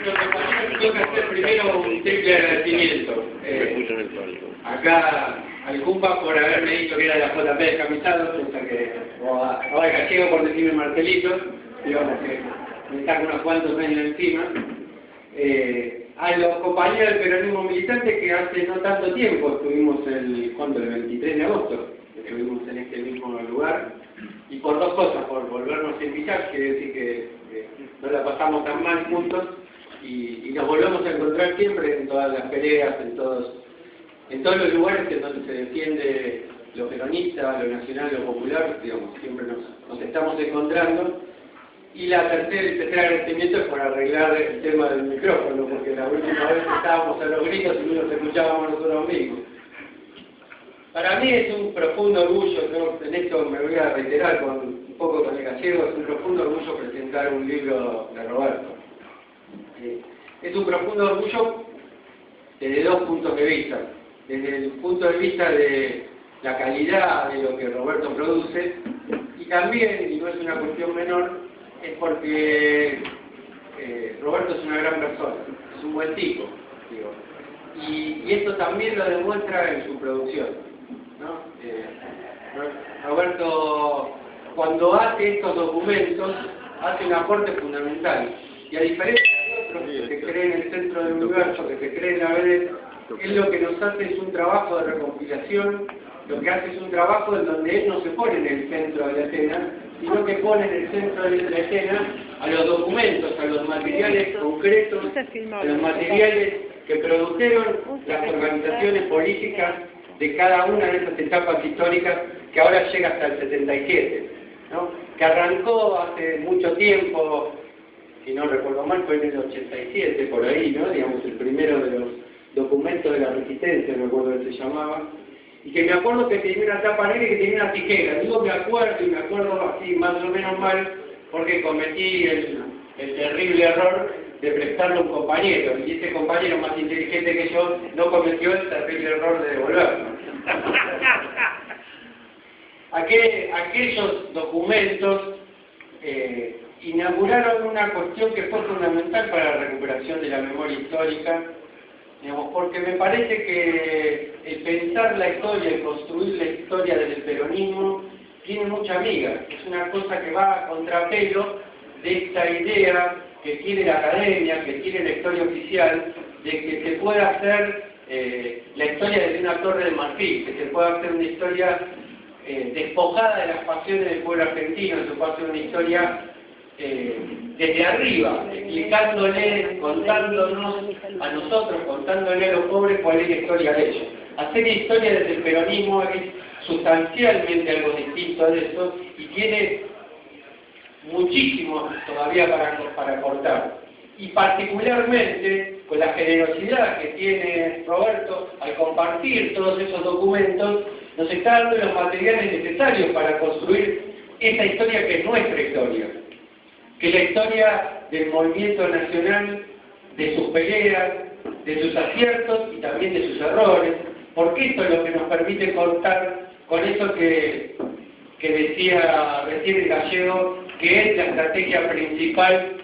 Tengo que hacer primero un triple agradecimiento. Acá al Cumpa por haberme dicho que era de la JP descamisado, o a Gallego por decirme Marcelito, digamos que me saca unos cuantos años encima. A los compañeros del peronismo militante que hace no tanto tiempo estuvimos el 23 de agosto, estuvimos en este mismo lugar, y por dos cosas, por volvernos a invitar, quiere decir que no la pasamos tan mal juntos, y nos volvemos a encontrar siempre en todas las peleas, en todos los lugares en donde se defiende lo peronista, lo nacional, lo popular, digamos, siempre nos estamos encontrando. Y el tercer agradecimiento es por arreglar el tema del micrófono, porque la última vez estábamos a los gritos y no nos escuchábamos nosotros mismos. Para mí es un profundo orgullo, ¿no? En esto me voy a reiterar un poco con el Gallego, es un profundo orgullo presentar un libro de Roberto. Es un profundo orgullo desde dos puntos de vista. Desde el punto de vista de la calidad de lo que Roberto produce, y también, y no es una cuestión menor, es porque Roberto es una gran persona, es un buen tipo, digo. Y esto también lo demuestra en su producción, ¿no? Roberto, cuando hace estos documentos, hace un aporte fundamental, y a diferencia de otros que se creen en el centro del universo, que se creen a veces, él lo que nos hace es un trabajo de reconciliación, lo que hace es un trabajo en donde él no se pone en el centro de la escena, sino que pone en el centro de la escena a los documentos, a los materiales concretos, a los materiales que produjeron las organizaciones políticas de cada una de esas etapas históricas que ahora llega hasta el 77, ¿no? Que arrancó hace mucho tiempo, si no recuerdo mal, fue en el 87, por ahí, ¿no? Digamos, el primero de los documentos de la resistencia, me acuerdo que se llamaba, y que me acuerdo que tenía una tapa negra y que tenía una tijera. Digo me acuerdo, y me acuerdo así más o menos mal, porque cometí el terrible error de prestarlo a un compañero, y ese compañero más inteligente que yo no cometió el terrible error de devolverlo. Aquellos documentos inauguraron una cuestión que fue fundamental para la recuperación de la memoria histórica, digamos, porque me parece que el pensar la historia, el construir la historia del peronismo, tiene mucha amiga. Es una cosa que va a contrapelo de esta idea que tiene la academia, que tiene la historia oficial, de que se pueda hacer la historia desde una torre de marfil, que se pueda hacer una historia despojada de las pasiones del pueblo argentino, que se pueda hacer una historia desde arriba, explicándole, contándonos a nosotros, contándole a los pobres cuál es la historia de ellos. Hacer historia desde el peronismo es sustancialmente algo distinto de eso y tiene muchísimo todavía para aportar. Y particularmente con la generosidad que tiene Roberto al compartir todos esos documentos, nos está dando los materiales necesarios para construir esa historia que es nuestra historia. Que la historia del movimiento nacional, de sus peleas, de sus aciertos y también de sus errores, porque esto es lo que nos permite contar con eso que decía recién el Gallego, que es la estrategia principal,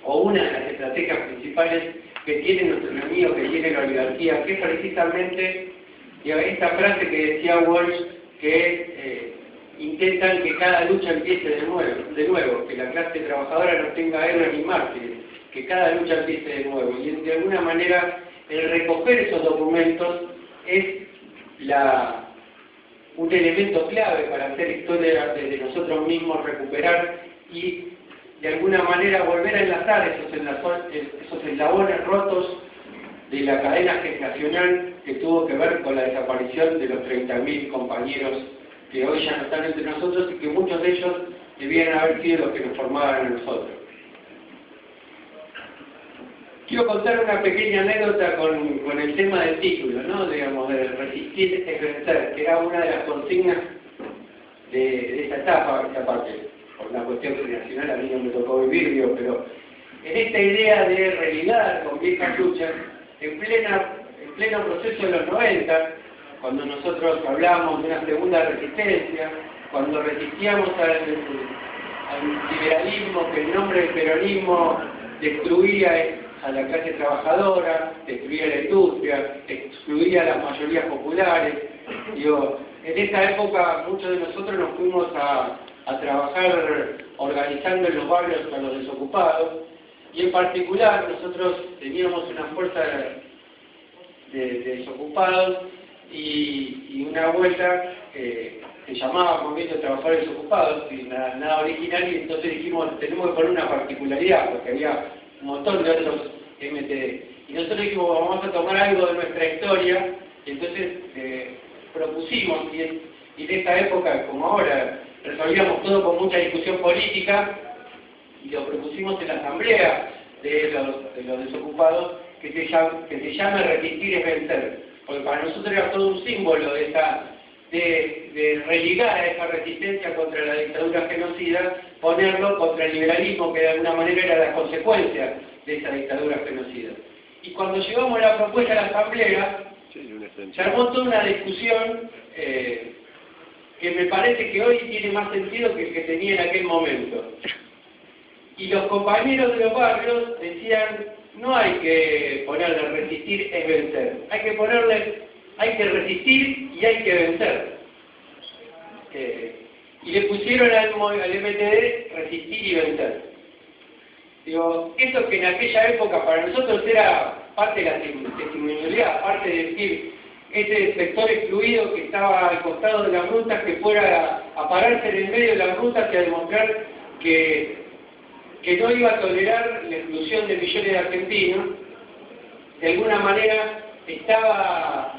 o una de las estrategias principales que tiene nuestro enemigo, que tiene la oligarquía, que es precisamente esta frase que decía Walsh, que intentan que cada lucha empiece de nuevo, que la clase trabajadora no tenga héroes ni mártires, que cada lucha empiece de nuevo. Y de alguna manera el recoger esos documentos es un elemento clave para hacer historia de nosotros mismos, recuperar y de alguna manera volver a enlazar esos eslabones rotos de la cadena generacional que tuvo que ver con la desaparición de los 30.000 compañeros que hoy ya no están entre nosotros y que muchos de ellos debían haber sido los que nos formaban a nosotros. Quiero contar una pequeña anécdota con el tema del título, ¿no? Digamos, de resistir es vencer, que era una de las consignas de esa etapa, esta parte, por una cuestión generacional a mí no me tocó vivirlo, pero en esta idea de religar con viejas luchas, en pleno proceso de los 90, cuando nosotros hablábamos de una segunda resistencia, cuando resistíamos al liberalismo que en nombre del peronismo destruía a la clase trabajadora, destruía la industria, excluía a las mayorías populares. Digo, en esa época muchos de nosotros nos fuimos a trabajar organizando en los barrios a los desocupados, y en particular nosotros teníamos una fuerza de desocupados y una vuelta se llamaba Movimiento de Trabajadores Desocupados, y nada original, y entonces dijimos, tenemos que poner una particularidad, porque había un montón de otros MTD. Y nosotros dijimos, vamos a tomar algo de nuestra historia, y entonces propusimos, y en esta época, como ahora, resolvíamos todo con mucha discusión política, y lo propusimos en la asamblea de los desocupados, que se llame Resistir es Vencer, porque para nosotros era todo un símbolo de religar a esa resistencia contra la dictadura genocida, ponerlo contra el liberalismo, que de alguna manera era la consecuencia de esa dictadura genocida. Y cuando llevamos la propuesta a la asamblea, se armó toda una discusión que me parece que hoy tiene más sentido que el que tenía en aquel momento. Y los compañeros de los barrios decían, no hay que ponerle resistir es vencer, hay que resistir y hay que vencer. Y le pusieron al MTD resistir y vencer. Digo, esto que en aquella época para nosotros era parte de la testimonialidad, parte de decir, ese sector excluido que estaba al costado de las rutas, que fuera a pararse en el medio de las rutas y a demostrar que no iba a tolerar la exclusión de millones de argentinos, de alguna manera estaba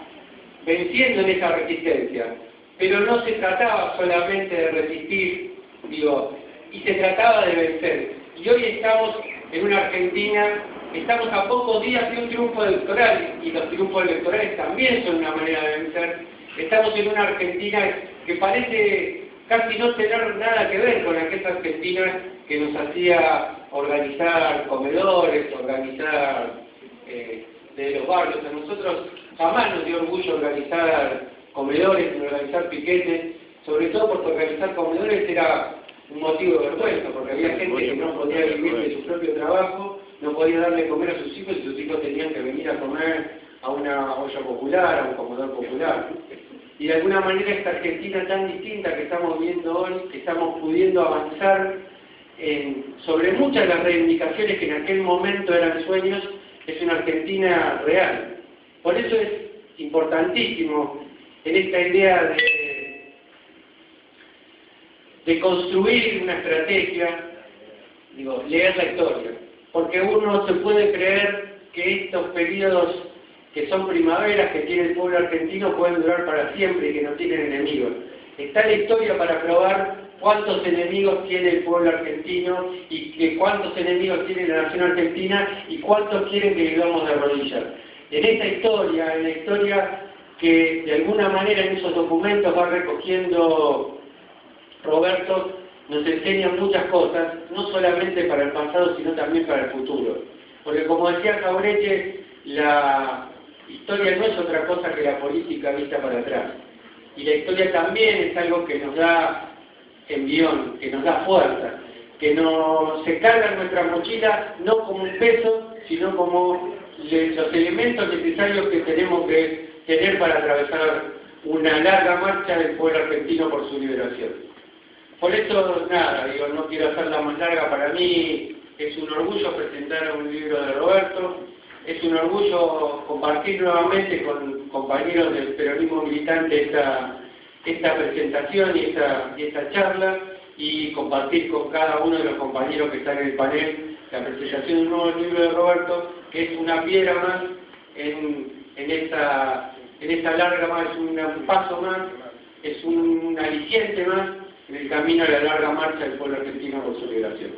venciendo en esa resistencia. Pero no se trataba solamente de resistir, y se trataba de vencer. Y hoy estamos en una Argentina, estamos a pocos días de un triunfo electoral, y los triunfos electorales también son una manera de vencer. Estamos en una Argentina que parece casi no tener nada que ver con aquella Argentina que nos hacía organizar comedores, organizar de los barrios. A nosotros jamás nos dio orgullo organizar comedores, organizar piquetes, sobre todo porque organizar comedores era un motivo de vergüenza, porque había gente que no podía vivir de su propio trabajo, no podía darle comer a sus hijos, y sus hijos tenían que venir a comer a una olla popular, a un comedor popular. Y de alguna manera esta Argentina tan distinta que estamos viendo hoy, que estamos pudiendo avanzar sobre muchas de las reivindicaciones que en aquel momento eran sueños, es una Argentina real. Por eso es importantísimo en esta idea de construir una estrategia, leer la historia, porque uno se puede creer que estos periodos que son primaveras que tiene el pueblo argentino pueden durar para siempre y que no tienen enemigos. Está la historia para probar cuántos enemigos tiene el pueblo argentino y cuántos enemigos tiene la nación argentina y cuántos quieren que vivamos de rodillas. En esta historia, en la historia que de alguna manera en esos documentos va recogiendo Roberto, nos enseña muchas cosas, no solamente para el pasado, sino también para el futuro. Porque como decía Jauretche, la historia no es otra cosa que la política vista para atrás. Y la historia también es algo que nos da envión, que nos da fuerza, que se carga en nuestra mochila no como un peso, sino como los elementos necesarios que tenemos que tener para atravesar una larga marcha del pueblo argentino por su liberación. Por eso, nada, no quiero hacerla más larga. Para mí es un orgullo presentar un libro de Roberto, es un orgullo compartir nuevamente con compañeros del peronismo militante esta presentación y esta charla, y compartir con cada uno de los compañeros que están en el panel la presentación de un nuevo libro de Roberto, que es una piedra más en esta larga más, es un paso más, es un aliciente más en el camino a la larga marcha del pueblo argentino por su liberación.